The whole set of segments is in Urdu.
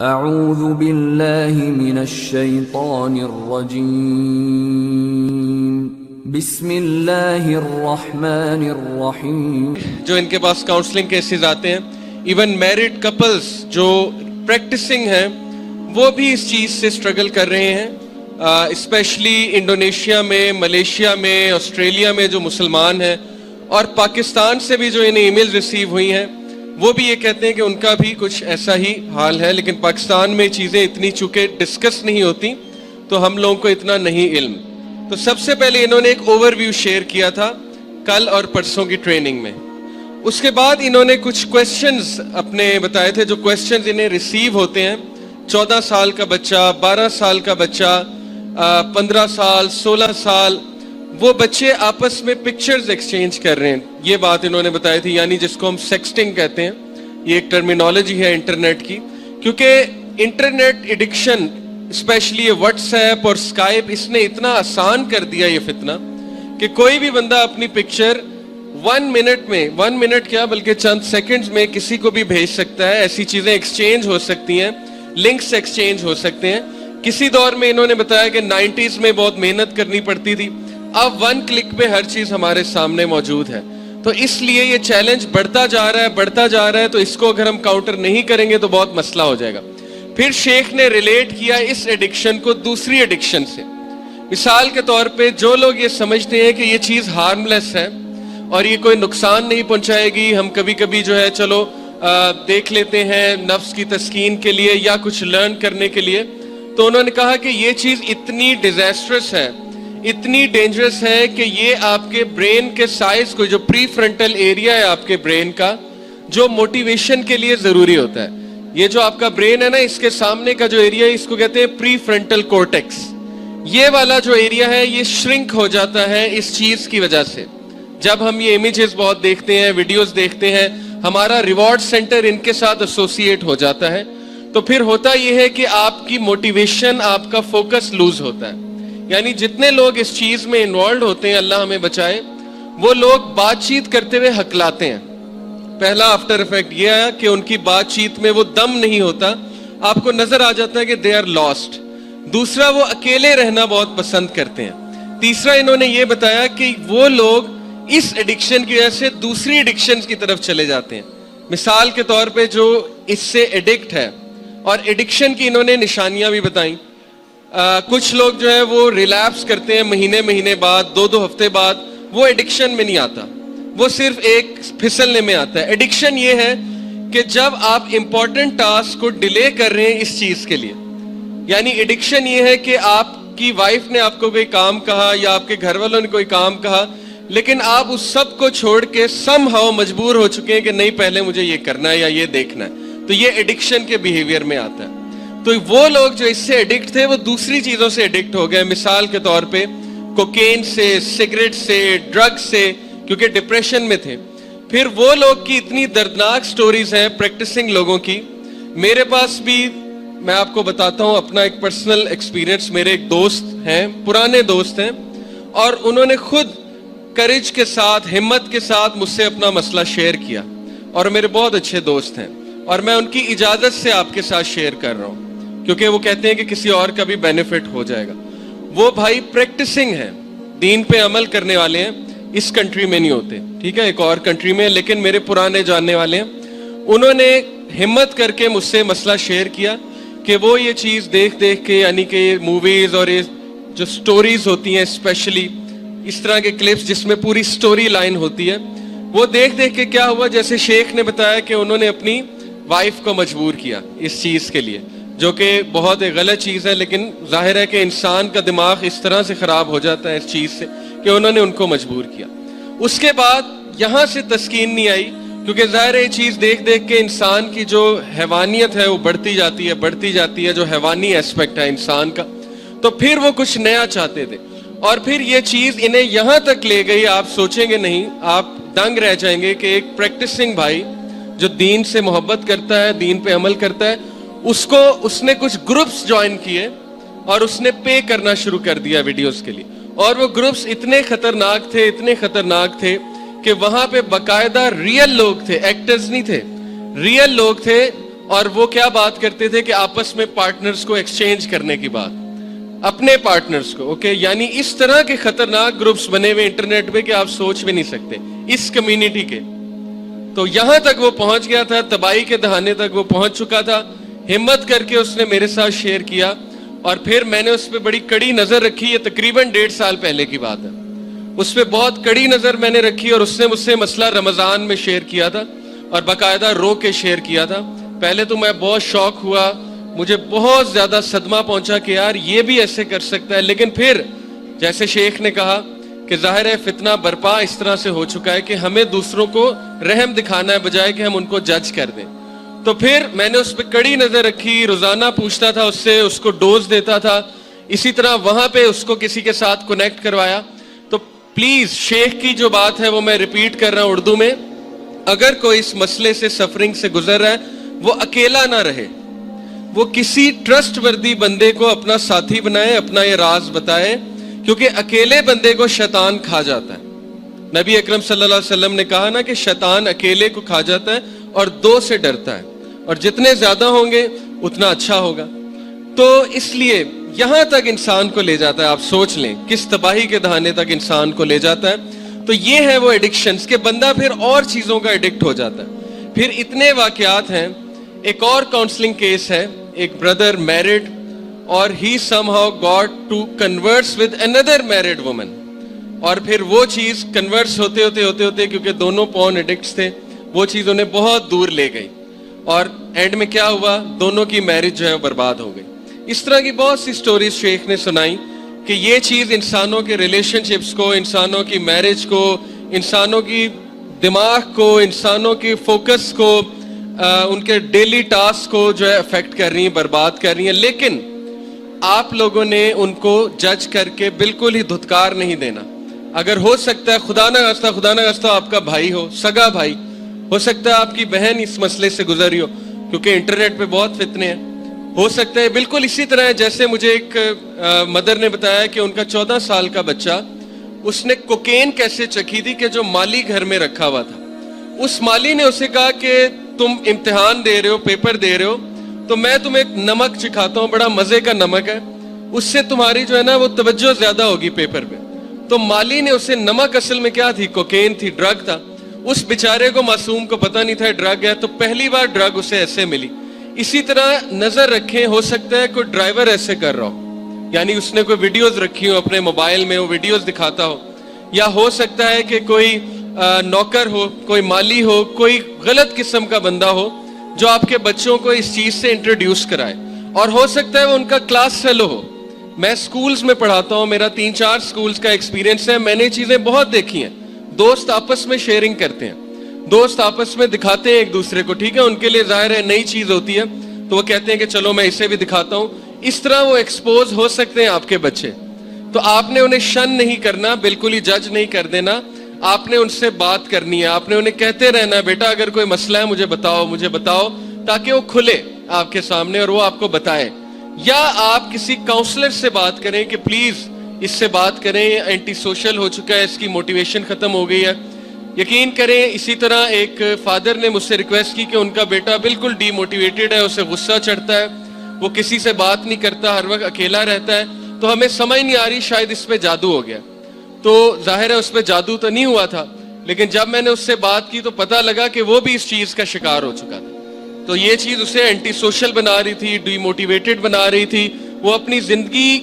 اعوذ باللہ من الشیطان الرجیم بسم اللہ الرحمن الرحیم. جو ان کے پاس کاؤنسلنگ کیسز آتے ہیں، ایون میرڈ کپلز جو پریکٹسنگ ہیں وہ بھی اس چیز سے سٹرگل کر رہے ہیں، اسپیشلی انڈونیشیا میں، ملیشیا میں، آسٹریلیا میں جو مسلمان ہیں، اور پاکستان سے بھی جو انہیں ای میل ریسیو ہوئی ہیں وہ بھی یہ کہتے ہیں کہ ان کا بھی کچھ ایسا ہی حال ہے. لیکن پاکستان میں چیزیں اتنی چونکہ ڈسکس نہیں ہوتی تو ہم لوگوں کو اتنا نہیں علم. تو سب سے پہلے انہوں نے ایک اوور ویو شیئر کیا تھا کل اور پرسوں کی ٹریننگ میں. اس کے بعد انہوں نے کچھ کویسچنز اپنے بتائے تھے، جو کویسچنز انہیں ریسیو ہوتے ہیں. 14 سال کا بچہ، 12 سال کا بچہ، 15 سال، 16 سال، وہ بچے آپس میں پکچرز ایکسچینج کر رہے ہیں. یہ بات انہوں نے بتائی تھی، یعنی جس کو ہم سیکسٹنگ کہتے ہیں. یہ ایک ٹرمینالوجی ہے انٹرنیٹ کی، کیونکہ انٹرنیٹ ایڈکشن، اسپیشلی یہ واٹس ایپ اور اسکائپ، اس نے اتنا آسان کر دیا یہ فتنہ کہ کوئی بھی بندہ اپنی پکچر 1 منٹ میں، 1 منٹ کیا بلکہ چند سیکنڈز میں کسی کو بھی بھیج سکتا ہے. ایسی چیزیں ایکسچینج ہو سکتی ہیں، لنکس ایکسچینج ہو سکتے ہیں. کسی دور میں انہوں نے بتایا کہ 90s میں بہت محنت کرنی پڑتی تھی، اب 1 کلک پہ ہر چیز ہمارے سامنے موجود ہے. تو اس لیے یہ چیلنج بڑھتا جا رہا ہے، تو اس کو اگر ہم کاؤنٹر نہیں کریں گے تو بہت مسئلہ ہو جائے گا. پھر شیخ نے ریلیٹ کیا اس ایڈکشن کو دوسری ایڈکشن سے. مثال کے طور پہ جو لوگ یہ سمجھتے ہیں کہ یہ چیز ہارملیس ہے اور یہ کوئی نقصان نہیں پہنچائے گی، ہم کبھی کبھی جو ہے چلو دیکھ لیتے ہیں نفس کی تسکین کے لیے یا کچھ لرن کرنے کے لیے، تو انہوں نے کہا کہ یہ چیز اتنی ڈیزاسٹرس ہے، اتنی ڈینجرس ہے کہ یہ آپ کے برین کے سائز کو، جو پری فرنٹل ایریا ہے آپ کے برین کا، جو موٹیویشن کے لیے ضروری ہوتا ہے، یہ جو آپ کا برین ہے نا، اس کے سامنے کا جو ایریا ہے اس کو کہتے ہیں پری فرنٹل کورٹیکس. یہ والا جو ایریا ہے یہ شرنک ہو جاتا ہے اس چیز کی وجہ سے. جب ہم یہ امیجز بہت دیکھتے ہیں، ویڈیوز دیکھتے ہیں، ہمارا ریوارڈ سینٹر ان کے ساتھ ایسوسیٹ ہو جاتا ہے. تو پھر ہوتا یہ ہے کہ آپ کی موٹیویشن، آپ کا فوکس لوز ہوتا ہے. یعنی جتنے لوگ اس چیز میں انوالوڈ ہوتے ہیں، اللہ ہمیں بچائے، وہ لوگ بات چیت کرتے ہوئے ہکلاتے ہیں. پہلا آفٹر افیکٹ یہ ہے کہ ان کی بات چیت میں وہ دم نہیں ہوتا، آپ کو نظر آ جاتا ہے کہ دے آر لاسٹ. دوسرا، وہ اکیلے رہنا بہت پسند کرتے ہیں. تیسرا، انہوں نے یہ بتایا کہ وہ لوگ اس ایڈکشن کی وجہ سے دوسری ایڈکشن کی طرف چلے جاتے ہیں. مثال کے طور پہ جو اس سے ایڈکٹ ہے، اور ایڈکشن کی انہوں نے نشانیاں بھی بتائیں. کچھ لوگ جو ہے وہ ریلیپس کرتے ہیں مہینے بعد، 2 ہفتے بعد. وہ ایڈکشن میں نہیں آتا، وہ صرف ایک پھسلنے میں آتا ہے. ایڈکشن یہ ہے کہ جب آپ امپورٹنٹ ٹاسک کو ڈیلے کر رہے ہیں اس چیز کے لیے. یعنی ایڈکشن یہ ہے کہ آپ کی وائف نے آپ کو کوئی کام کہا یا آپ کے گھر والوں نے کوئی کام کہا، لیکن آپ اس سب کو چھوڑ کے سم ہاؤ مجبور ہو چکے ہیں کہ نہیں، پہلے مجھے یہ کرنا ہے یا یہ دیکھنا ہے. تو یہ ایڈکشن کے بیہیویئر میں آتا ہے. تو وہ لوگ جو اس سے ایڈکٹ تھے وہ دوسری چیزوں سے ایڈکٹ ہو گئے. مثال کے طور پہ کوکین سے، سگریٹ سے، ڈرگ سے، کیونکہ ڈپریشن میں تھے. پھر وہ لوگ کی اتنی دردناک سٹوریز ہیں پریکٹسنگ لوگوں کی. میرے پاس بھی، میں آپ کو بتاتا ہوں اپنا ایک پرسنل ایکسپیرینس. میرے ایک دوست ہیں، پرانے دوست ہیں، اور انہوں نے خود کریج کے ساتھ، ہمت کے ساتھ مجھ سے اپنا مسئلہ شیئر کیا، اور میرے بہت اچھے دوست ہیں، اور میں ان کی اجازت سے آپ کے ساتھ شیئر کر رہا ہوں، کیونکہ وہ کہتے ہیں کہ کسی اور کا بھی بینیفٹ ہو جائے گا. وہ بھائی پریکٹسنگ ہیں، دین پہ عمل کرنے والے ہیں. اس کنٹری میں نہیں ہوتے، ٹھیک ہے، ایک اور کنٹری میں، لیکن میرے پرانے جاننے والے ہیں. انہوں نے ہمت کر کے مجھ سے مسئلہ شیئر کیا کہ وہ یہ چیز دیکھ کے، یعنی کہ موویز اور یہ جو سٹوریز ہوتی ہیں، اسپیشلی اس طرح کے کلپس جس میں پوری سٹوری لائن ہوتی ہے، وہ دیکھ کے کیا ہوا، جیسے شیخ نے بتایا کہ انہوں نے اپنی وائف کو مجبور کیا اس چیز کے لیے، جو کہ بہت ایک غلط چیز ہے. لیکن ظاہر ہے کہ انسان کا دماغ اس طرح سے خراب ہو جاتا ہے اس چیز سے کہ انہوں نے ان کو مجبور کیا. اس کے بعد یہاں سے تسکین نہیں آئی، کیونکہ ظاہر ہے یہ چیز دیکھ کے انسان کی جو حیوانیت ہے وہ بڑھتی جاتی ہے، جو حیوانی ایسپیکٹ ہے انسان کا. تو پھر وہ کچھ نیا چاہتے تھے، اور پھر یہ چیز انہیں یہاں تک لے گئی، آپ سوچیں گے نہیں، آپ دنگ رہ جائیں گے کہ ایک پریکٹسنگ بھائی جو دین سے محبت کرتا ہے، دین پہ عمل کرتا ہے، اس نے کچھ گروپس جوائن کیے اور اس نے پے کرنا شروع کر دیا ویڈیوز کے لیے. اور وہ گروپس اتنے خطرناک تھے کہ وہاں پہ باقاعدہ ریئل لوگ تھے، ایکٹرز نہیں تھے، ریئل لوگ تھے. اور وہ کیا بات کرتے تھے کہ آپس میں پارٹنرز کو ایکسچینج کرنے کی بات, اپنے پارٹنرز کو, اوکے, یعنی اس طرح کے خطرناک گروپس بنے ہوئے انٹرنیٹ پہ کہ آپ سوچ بھی نہیں سکتے اس کمیونٹی کے. تو یہاں تک وہ پہنچ گیا تھا, تباہی کے دہانے تک وہ پہنچ چکا تھا. ہمت کر کے اس نے میرے ساتھ شیئر کیا, اور پھر میں نے اس پہ بڑی کڑی نظر رکھی. یہ تقریباً 1.5 سال پہلے کی بات ہے. اس پہ بہت کڑی نظر میں نے رکھی, اور اس نے مجھ سے مسئلہ رمضان میں شیئر کیا تھا, اور باقاعدہ رو کے شیئر کیا تھا. پہلے تو میں بہت شوق ہوا, مجھے بہت زیادہ صدمہ پہنچا کہ یار یہ بھی ایسے کر سکتا ہے. لیکن پھر جیسے شیخ نے کہا کہ ظاہر ہے فتنہ برپا اس طرح سے ہو چکا ہے کہ ہمیں دوسروں کو رحم دکھانا ہے بجائے کہ ہم ان کو جج کر دیں. تو پھر میں نے اس پہ کڑی نظر رکھی, روزانہ پوچھتا تھا اس سے, اس کو ڈوز دیتا تھا. اسی طرح وہاں پہ اس کو کسی کے ساتھ کنیکٹ کروایا. تو پلیز شیخ کی جو بات ہے وہ میں ریپیٹ کر رہا ہوں اردو میں, اگر کوئی اس مسئلے سے سفرنگ سے گزر رہا ہے وہ اکیلا نہ رہے, وہ کسی ٹرسٹ وردی بندے کو اپنا ساتھی بنائے, اپنا یہ راز بتائے, کیونکہ اکیلے بندے کو شیطان کھا جاتا ہے. نبی اکرم صلی اللہ علیہ وسلم نے کہا نا کہ شیطان اکیلے کو کھا جاتا ہے اور 2 سے ڈرتا ہے, اور جتنے زیادہ ہوں گے اتنا اچھا ہوگا. تو اس لیے یہاں تک انسان کو لے جاتا ہے, آپ سوچ لیں کس تباہی کے دہانے تک انسان کو لے جاتا ہے. تو یہ ہے وہ ایڈکشنز کہ بندہ پھر اور چیزوں کا ایڈکٹ ہو جاتا ہے. پھر اتنے واقعات ہیں. ایک اور کاؤنسلنگ کیس ہے, ایک بردر میرڈ, اور he somehow got to converse with another married woman, اور پھر وہ چیز کنورس ہوتے ہوتے کیونکہ دونوں پورن ایڈکٹس تھے, وہ چیز انہیں بہت دور لے گئی, اور اینڈ میں کیا ہوا, دونوں کی میرج جو ہے برباد ہو گئی. اس طرح کی بہت سی سٹوریز شیخ نے سنائی کہ یہ چیز انسانوں کے ریلیشن شپس کو, انسانوں کی میرج کو, انسانوں کی دماغ کو, انسانوں کی فوکس کو, ان کے ڈیلی ٹاسک کو جو ہے افیکٹ کر رہی ہیں, برباد کر رہی ہیں. لیکن آپ لوگوں نے ان کو جج کر کے بالکل ہی دھتکار نہیں دینا. اگر ہو سکتا ہے خدا نہ خواستہ آپ کا بھائی ہو, سگا بھائی ہو سکتا ہے, آپ کی بہن اس مسئلے سے گزری ہو, کیونکہ انٹرنیٹ پہ بہت فتنے ہیں. ہو سکتا ہے بالکل اسی طرح جیسے مجھے ایک مدر نے بتایا کہ ان کا 14 سال کا بچہ, اس نے کوکین کیسے چکھی تھی کہ جو مالی گھر میں رکھا ہوا تھا. اس مالی نے اسے کہا کہ تم امتحان دے رہے ہو, پیپر دے رہے ہو, تو میں تمہیں ایک نمک چکھاتا ہوں, بڑا مزے کا نمک ہے, اس سے تمہاری جو ہے نا وہ توجہ زیادہ ہوگی پیپر پہ. تو مالی نے اسے, نمک اصل میں کیا تھی, کوکین تھی, ڈرگ تھا. اس بیچارے کو معصوم کو پتہ نہیں تھا ڈرگ ہے, تو پہلی بار ڈرگ اسے ایسے ملی. اسی طرح نظر رکھیں, ہو سکتا ہے کوئی ڈرائیور ایسے کر رہا ہو, یعنی اس نے کوئی ویڈیوز رکھی ہو اپنے موبائل میں, وہ ویڈیوز دکھاتا ہو, یا ہو سکتا ہے کہ کوئی نوکر ہو, کوئی مالی ہو, کوئی غلط قسم کا بندہ ہو جو آپ کے بچوں کو اس چیز سے انٹروڈیوس کرائے. اور ہو سکتا ہے وہ ان کا کلاس فیلو ہو. میں سکولز میں پڑھاتا ہوں, میرا 3-4 سکولز کا ایکسپیرینس ہے, میں نے چیزیں بہت دیکھی ہیں. دوست آپس میں شیئرنگ کرتے ہیں, دوست آپس میں دکھاتے ہیں ایک دوسرے کو, ٹھیک ہے, ان کے لیے ظاہر ہے نئی چیز ہوتی ہے, تو وہ کہتے ہیں کہ چلو میں اسے بھی دکھاتا ہوں. اس طرح وہ ایکسپوز ہو سکتے ہیں آپ کے بچے. تو آپ نے انہیں شن نہیں کرنا, بالکل ہی جج نہیں کر دینا, آپ نے ان سے بات کرنی ہے, آپ نے انہیں کہتے رہنا, بیٹا اگر کوئی مسئلہ ہے مجھے بتاؤ, تاکہ وہ کھلے آپ کے سامنے اور وہ آپ کو بتائے. یا آپ کسی کاؤنسلر سے بات کریں کہ پلیز اس سے بات کریں, اینٹی سوشل ہو چکا ہے, اس کی موٹیویشن ختم ہو گئی ہے. یقین کریں اسی طرح ایک فادر نے مجھ سے ریکویسٹ کی کہ ان کا بیٹا بالکل ڈی موٹیویٹڈ ہے, اسے غصہ چڑھتا ہے, وہ کسی سے بات نہیں کرتا, ہر وقت اکیلا رہتا ہے. تو ہمیں سمجھ نہیں آ رہی, شاید اس پہ جادو ہو گیا. تو ظاہر ہے اس پہ جادو تو نہیں ہوا تھا, لیکن جب میں نے اس سے بات کی تو پتہ لگا کہ وہ بھی اس چیز کا شکار ہو چکا تھا. تو یہ چیز اسے اینٹی سوشل بنا رہی تھی, ڈی موٹیویٹڈ بنا رہی تھی. وہ اپنی زندگی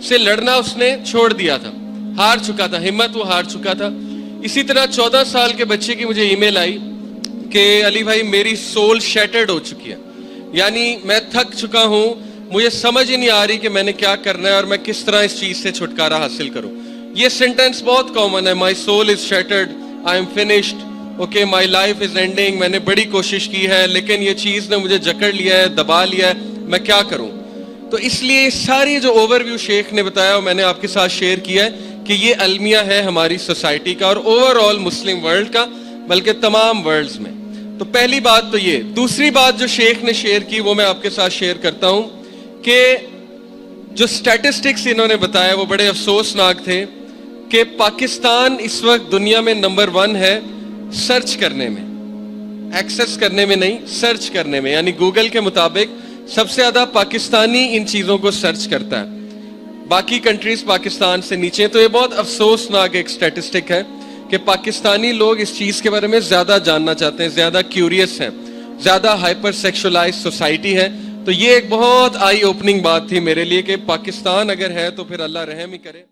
سے لڑنا اس نے چھوڑ دیا تھا, ہار چکا تھا, ہمت وہ ہار چکا تھا. اسی طرح 14 سال کے بچے کی مجھے ای میل آئی کہ علی بھائی میری سول شیٹرڈ ہو چکی ہے, یعنی میں تھک چکا ہوں, مجھے سمجھ ہی نہیں آ رہی کہ میں نے کیا کرنا ہے اور میں کس طرح اس چیز سے چھٹکارا حاصل کروں. یہ سینٹینس بہت کامن ہے, my soul is shattered, I am finished, okay my life is ending, میں نے بڑی کوشش کی ہے لیکن یہ چیز نے مجھے جکڑ لیا ہے, دبا لیا ہے, میں کیا کروں. تو اس لیے ساری جو اوور ویو شیخ نے بتایا وہ میں نے آپ کے ساتھ شیئر کیا ہے کہ یہ المیہ ہے ہماری سوسائٹی کا اور اوور آل مسلم ورلڈ کا, بلکہ تمام ورلڈز میں. تو پہلی بات تو یہ. دوسری بات جو شیخ نے شیئر کی وہ میں آپ کے ساتھ شیئر کرتا ہوں کہ جو سٹیٹسٹکس انہوں نے بتایا وہ بڑے افسوسناک تھے کہ پاکستان اس وقت دنیا میں نمبر 1 ہے سرچ کرنے میں. ایکسس کرنے میں نہیں, سرچ کرنے میں. یعنی گوگل کے مطابق سب سے زیادہ پاکستانی ان چیزوں کو سرچ کرتا ہے, باقی کنٹریز پاکستان سے نیچے. تو یہ بہت افسوسناک ایک اسٹیٹسٹک ہے کہ پاکستانی لوگ اس چیز کے بارے میں زیادہ جاننا چاہتے ہیں, زیادہ کیوریس ہیں, زیادہ ہائپر سیکشولائز سوسائٹی ہے. تو یہ ایک بہت آئی اوپننگ بات تھی میرے لیے کہ پاکستان اگر ہے تو پھر اللہ رحم ہی کرے.